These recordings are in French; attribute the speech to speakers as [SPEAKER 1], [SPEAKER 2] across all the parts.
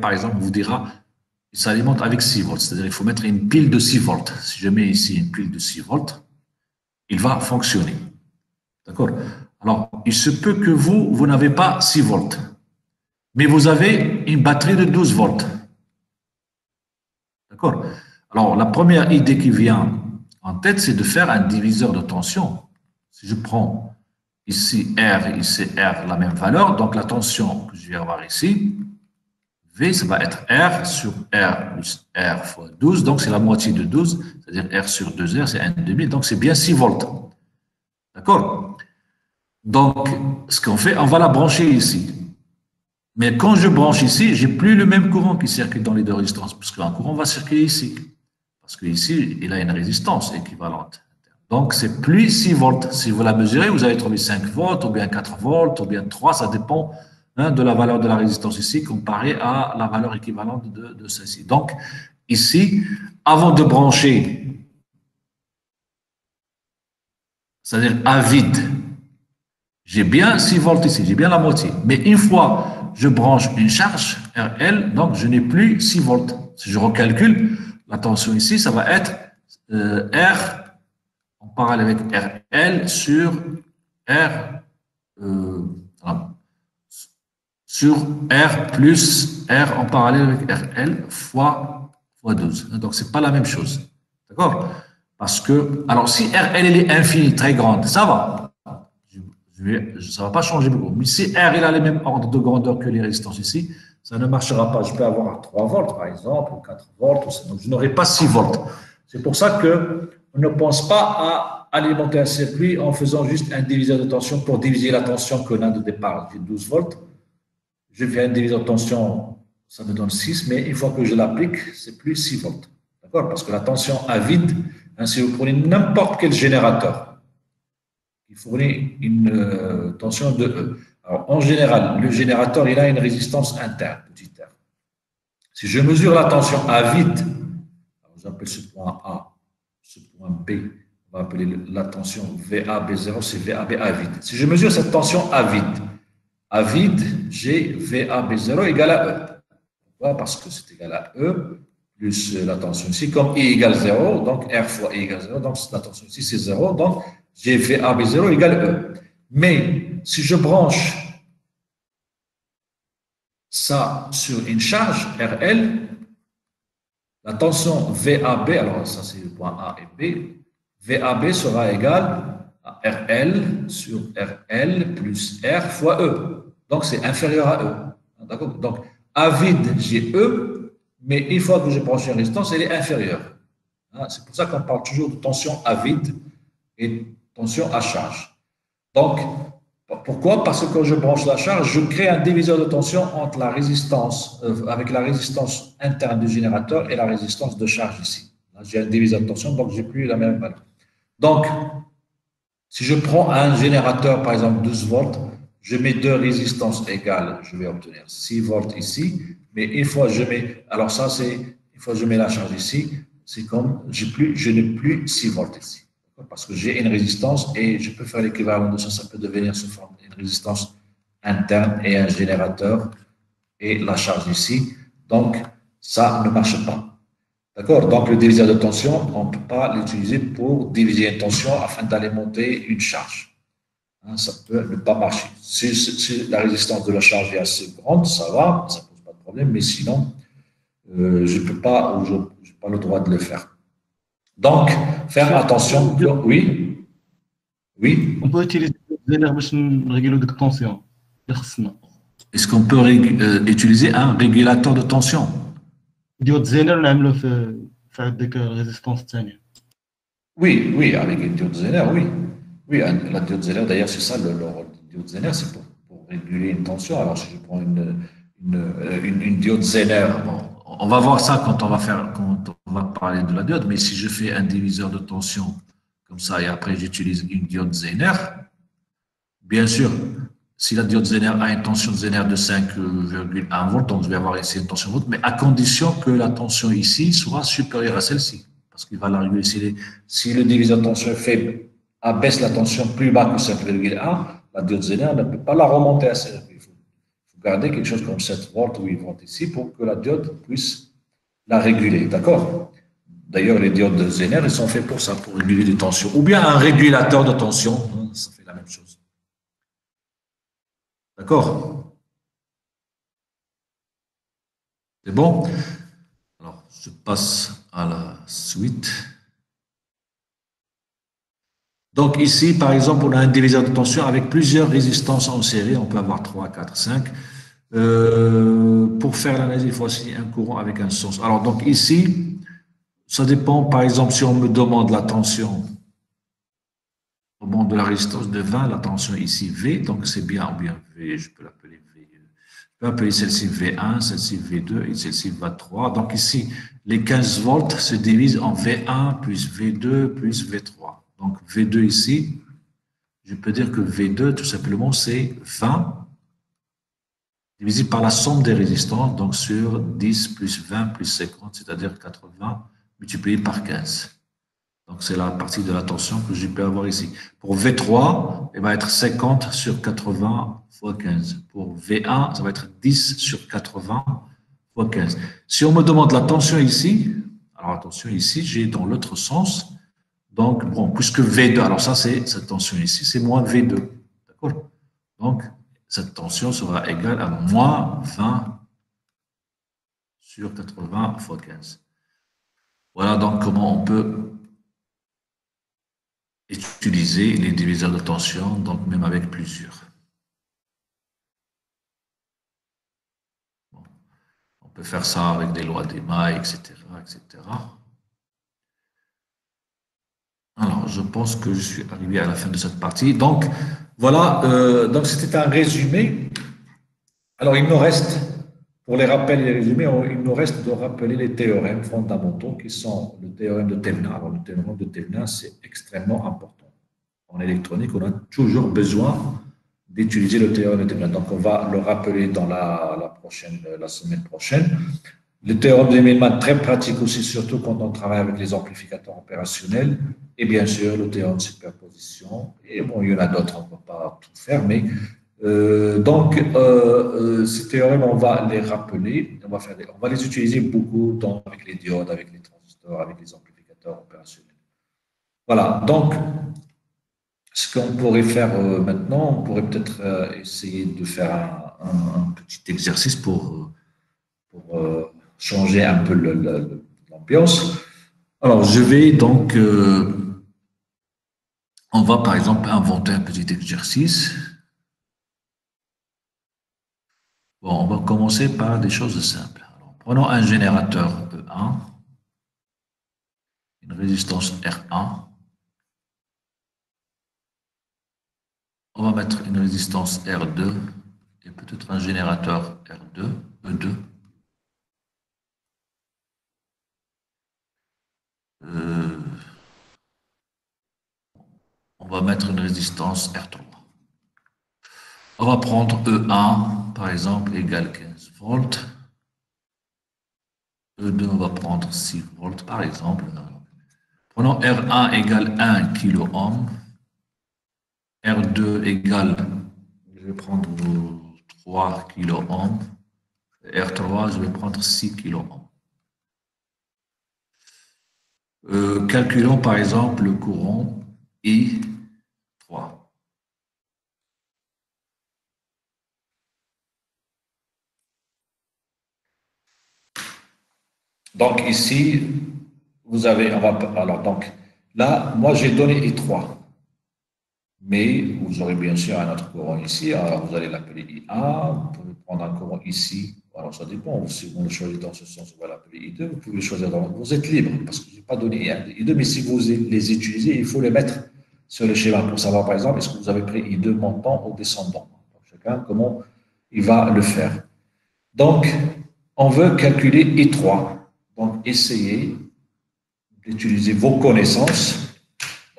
[SPEAKER 1] par exemple, vous dira, il s'alimente avec 6 volts. C'est-à-dire qu'il faut mettre une pile de 6 volts. Si je mets ici une pile de 6 volts, il va fonctionner. D'accord? Alors, il se peut que vous n'avez pas 6 volts, mais vous avez une batterie de 12 volts. D'accord? Alors, la première idée qui vient en tête, c'est de faire un diviseur de tension. Si je prends ici R, ici R, la même valeur, donc la tension que je vais avoir ici, V, ça va être R sur R plus R fois 12, donc c'est la moitié de 12, c'est-à-dire R sur 2R, c'est 1,5, donc c'est bien 6 volts. D'accord? Donc, ce qu'on fait, on va la brancher ici. Mais quand je branche ici, je n'ai plus le même courant qui circule dans les deux résistances, parce qu'un courant va circuler ici. Parce qu'ici, il a une résistance équivalente. Donc, c'est plus 6 volts. Si vous la mesurez, vous allez trouver 5 volts, ou bien 4 volts, ou bien 3, ça dépend de la valeur de la résistance ici, comparée à la valeur équivalente de celle-ci. Donc, ici, avant de brancher, c'est-à-dire à vide, j'ai bien 6 volts ici, j'ai bien la moitié. Mais une fois je branche une charge RL, donc je n'ai plus 6 volts. Si je recalcule, la tension ici, ça va être R en parallèle avec RL sur R sur R plus R en parallèle avec RL fois 12. Donc, ce n'est pas la même chose. D'accord? Parce que, alors, si RL elle est infinie, très grande, ça va. Ça ne va pas changer beaucoup. Mais si R il a les mêmes ordres de grandeur que les résistances ici, ça ne marchera pas. Je peux avoir 3 volts, par exemple, ou 4 volts. Donc, je n'aurai pas 6 volts. C'est pour ça qu'on ne pense pas à alimenter un circuit en faisant juste un diviseur de tension pour diviser la tension qu'on a de départ. J'ai 12 volts. Je fais un diviseur de tension, ça me donne 6, mais une fois que je l'applique, c'est plus 6 volts. D'accord? Parce que la tension à vide, hein, si vous prenez n'importe quel générateur, il fournit une tension de E. Alors, en général, le générateur, il a une résistance interne, petit r. Si je mesure la tension à vide, j'appelle ce point A, ce point B, on va appeler la tension VAB0, c'est VAB à vide. Si je mesure cette tension à vide, j'ai VAB0 égale à E. Pourquoi? Parce que c'est égal à E plus la tension ici, comme I égale 0, donc R fois I égale 0, donc la tension ici c'est 0, donc j'ai VAB0 égale E. Mais si je branche ça sur une charge RL, la tension VAB, alors ça c'est le point A et B, VAB sera égal à RL sur RL plus R fois E. Donc c'est inférieur à E. D'accord? Donc à vide, j'ai E, mais une fois que je branche une résistance, elle est inférieure. C'est pour ça qu'on parle toujours de tension à vide et tension à charge. Donc, pourquoi? Parce que quand je branche la charge, je crée un diviseur de tension entre la résistance, avec la résistance interne du générateur et la résistance de charge ici. J'ai un diviseur de tension, donc je n'ai plus la même valeur. Donc, si je prends un générateur, par exemple 12 volts, je mets deux résistances égales, je vais obtenir 6 volts ici, mais une fois je mets, alors ça c'est, une fois je mets la charge ici, c'est comme, je n'ai plus 6 volts ici. Parce que j'ai une résistance et je peux faire l'équivalent de ça, ça peut devenir sous forme d'une résistance interne et un générateur et la charge ici. Donc, ça ne marche pas. D'accord? Donc, le diviseur de tension, on ne peut pas l'utiliser pour diviser une tension afin d'alimenter une charge. Ça peut ne pas marcher. Si la résistance de la charge est assez grande, ça va, ça ne pose pas de problème, mais sinon, je n'ai pas le droit de le faire. Donc, faire attention. Oui, oui.
[SPEAKER 2] On peut utiliser des énergies pour réguler la tension.
[SPEAKER 1] Est-ce qu'on peut utiliser un régulateur de tension?
[SPEAKER 2] Diode Zener, نعملو في ديك الريزيستانس الثانية.
[SPEAKER 1] Oui, oui, avec une diode Zener, oui. Oui, la diode Zener, d'ailleurs, c'est ça le rôle de diode Zener, c'est pour réguler une tension. Alors, si je prends une diode Zener, bon, on va voir ça quand on va parler de la diode, mais si je fais un diviseur de tension comme ça et après j'utilise une diode Zener, bien sûr, si la diode Zener a une tension Zener de 5,1 volts, donc je vais avoir ici une tension volts, mais à condition que la tension ici soit supérieure à celle-ci, parce qu'il va la réguler. Si le diviseur de tension est faible, abaisse la tension plus bas que 5,1, la diode Zener ne peut pas la remonter à 5,1. Il faut vous gardez quelque chose comme 7 volts ou 8 volts ici pour que la diode puisse la réguler. D'accord? D'ailleurs, les diodes de Zener, ils sont faits pour ça, pour réguler les tensions. Ou bien un régulateur de tension, hein, ça fait la même chose. D'accord? C'est bon? Alors, je passe à la suite. Donc ici, par exemple, on a un diviseur de tension avec plusieurs résistances en série. On peut avoir 3, 4, 5. Pour faire l'analyse, il faut aussi un courant avec un sens. Alors, donc ici, ça dépend, par exemple, si on me demande la tension au moment de la résistance de 20, la tension ici V, donc c'est bien, ou bien V, je peux l'appeler V. Je peux appeler celle-ci V1, celle-ci V2 et celle-ci V3. Donc ici, les 15 volts se divisent en V1 plus V2 plus V3. Donc V2 ici, je peux dire que V2, tout simplement, c'est 20 divisé par la somme des résistances, donc sur 10 plus 20 plus 50, c'est-à-dire 80 multiplié par 15. Donc c'est la partie de la tension que je peux avoir ici. Pour V3, il va être 50 sur 80 fois 15. Pour V1, ça va être 10 sur 80 fois 15. Si on me demande la tension ici, alors attention ici, j'ai dans l'autre sens, donc bon, puisque V2, alors ça c'est cette tension ici, c'est moins V2. D'accord? Donc cette tension sera égale à moins 20 sur 80 fois 15. Voilà donc comment on peut utiliser les diviseurs de tension, donc même avec plusieurs. Bon, on peut faire ça avec des lois d'Ema, etc., etc. Alors, je pense que je suis arrivé à la fin de cette partie. Donc, voilà, donc c'était un résumé. Alors, il nous reste, pour les rappels et les résumés, il nous reste de rappeler les théorèmes fondamentaux qui sont le théorème de Thévenin. Alors, le théorème de Thévenin, c'est extrêmement important. En électronique, on a toujours besoin d'utiliser le théorème de Thévenin. Donc, on va le rappeler dans la semaine prochaine. Le théorème de Millman, très pratique aussi, surtout quand on travaille avec les amplificateurs opérationnels. Et bien sûr, le théorème de superposition. Et bon, il y en a d'autres, on ne peut pas tout faire, mais ces théorèmes, on va les rappeler, on va les utiliser beaucoup avec les diodes, avec les transistors, avec les amplificateurs opérationnels. Voilà, donc, ce qu'on pourrait faire maintenant, on pourrait peut-être essayer de faire un petit exercice pour changer un peu l'ambiance. Alors, je vais donc, on va par exemple inventer un petit exercice. Bon, on va commencer par des choses simples. Alors, prenons un générateur E1, une résistance R1. On va mettre une résistance R2 et peut-être un générateur R2, E2. On va mettre une résistance R3. On va prendre E1, par exemple, égale 15 volts. E2, on va prendre 6 volts, par exemple. Prenons R1 égale 1 kilo-ohm. R2 égale, je vais prendre 3 kilo-ohm. R3, je vais prendre 6 kilo-ohm. Calculons par exemple le courant I3. Donc ici, vous avez, alors donc là, moi j'ai donné I3. Mais vous aurez bien sûr un autre courant ici. Alors vous allez l'appeler IA. Vous pouvez prendre un courant ici. Alors ça dépend. Si vous le choisissez dans ce sens, vous allez l'appeler I2. Vous pouvez le choisir dans. Vous êtes libre parce que je n'ai pas donné I2. Mais si vous les utilisez, il faut les mettre sur le schéma pour savoir par exemple est-ce que vous avez pris I2 montant ou descendant. Donc, chacun comment il va le faire. Donc on veut calculer I3. Donc essayez d'utiliser vos connaissances.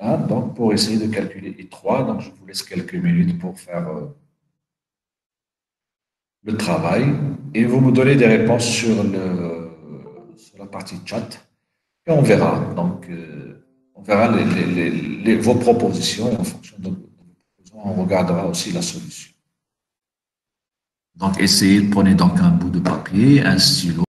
[SPEAKER 1] Hein, donc, pour essayer de calculer I3, donc je vous laisse quelques minutes pour faire le travail et vous me donnez des réponses sur la partie chat et on verra. Donc, on verra vos propositions et en fonction de vos propositions, on regardera aussi la solution. Donc, essayez, prenez donc un bout de papier, un stylo.